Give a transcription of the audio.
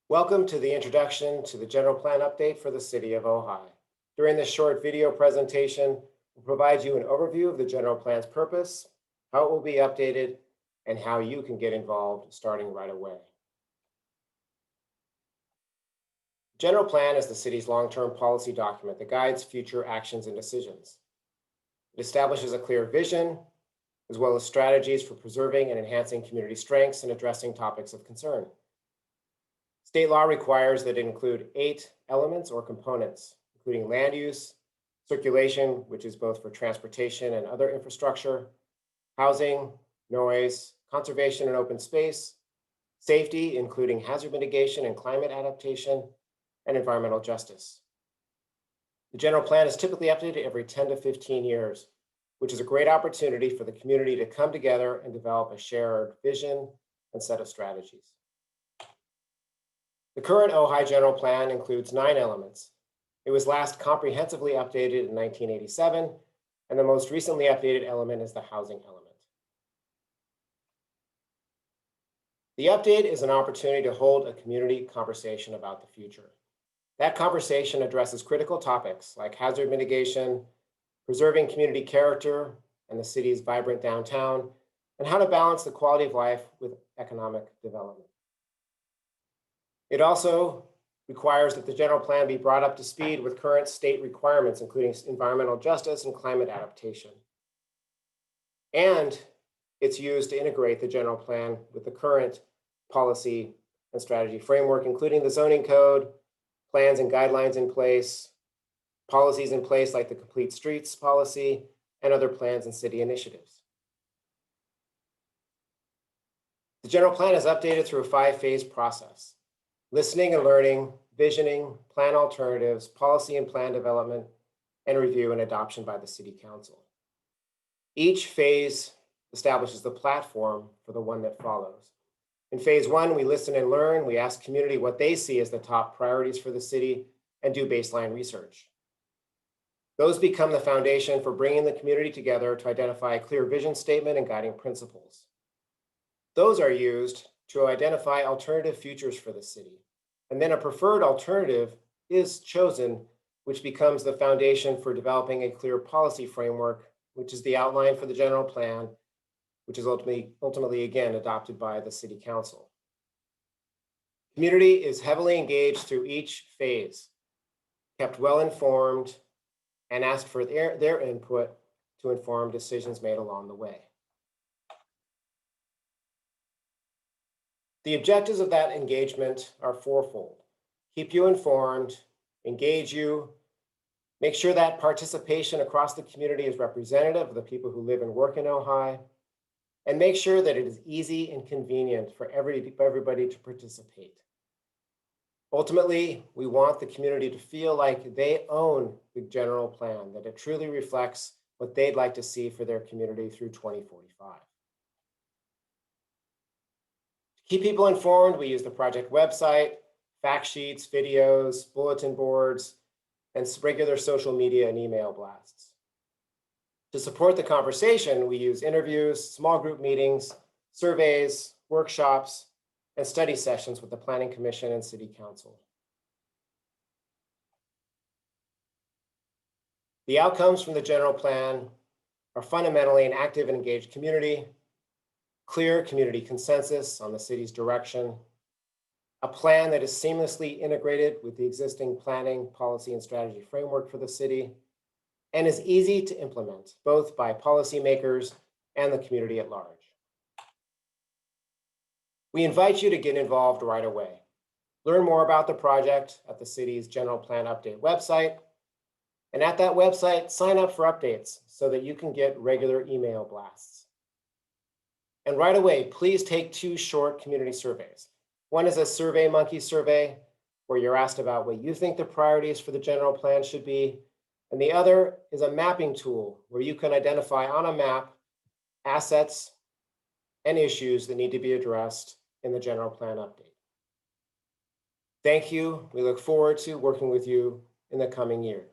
Welcome to the introduction to the general plan update for the city of Ojai. During this short video presentation, we'll provide you an overview of the general plan's purpose, how it will be updated, and how you can get involved starting right away. The general plan is the city's long-term policy document that guides future actions and decisions. It establishes a clear vision, as well as strategies for preserving and enhancing community strengths and addressing topics of concern. State law requires that it include 8 elements or components, including land use, circulation, which is both for transportation and other infrastructure, housing, noise, conservation and open space, safety, including hazard mitigation and climate adaptation, and environmental justice. The general plan is typically updated every 10 to 15 years, which is a great opportunity for the community to come together and develop a shared vision and set of strategies. The current Ojai General Plan includes 9 elements. It was last comprehensively updated in 1987, and the most recently updated element is the housing element. The update is an opportunity to hold a community conversation about the future. That conversation addresses critical topics like hazard mitigation, preserving community character and the city's vibrant downtown, and how to balance the quality of life with economic development. It also requires that the general plan be brought up to speed with current state requirements, including environmental justice and climate adaptation. And it's used to integrate the general plan with the current policy and strategy framework, including the zoning code, plans and guidelines in place, policies in place like the Complete Streets policy, and other plans and city initiatives. The general plan is updated through a 5-phase process: listening and learning, visioning, plan alternatives, policy and plan development, and review and adoption by the City Council. Each phase establishes the platform for the one that follows. In phase 1, we listen and learn. We ask community what they see as the top priorities for the city and do baseline research. Those become the foundation for bringing the community together to identify a clear vision statement and guiding principles. Those are used to identify alternative futures for the city. And then a preferred alternative is chosen, which becomes the foundation for developing a clear policy framework, which is the outline for the general plan, which is ultimately again adopted by the City Council. Community is heavily engaged through each phase, kept well informed, and asked for their input to inform decisions made along the way. The objectives of that engagement are fourfold: keep you informed, engage you, make sure that participation across the community is representative of the people who live and work in Ojai, and make sure that it is easy and convenient for everybody to participate. Ultimately, we want the community to feel like they own the general plan, that it truly reflects what they'd like to see for their community through 2045. To keep people informed, we use the project website, fact sheets, videos, bulletin boards, and regular social media and email blasts. To support the conversation, we use interviews, small group meetings, surveys, workshops, and study sessions with the Planning Commission and City Council. The outcomes from the general plan are fundamentally an active and engaged community, clear community consensus on the city's direction, a plan that is seamlessly integrated with the existing planning, policy, and strategy framework for the city, and is easy to implement, both by policymakers and the community at large. We invite you to get involved right away. Learn more about the project at the city's General Plan Update website, and at that website, sign up for updates so that you can get regular email blasts. And right away, please take 2 short community surveys. One is a SurveyMonkey survey, where you're asked about what you think the priorities for the general plan should be. And the other is a mapping tool, where you can identify on a map assets and issues that need to be addressed in the general plan update. Thank you. We look forward to working with you in the coming year.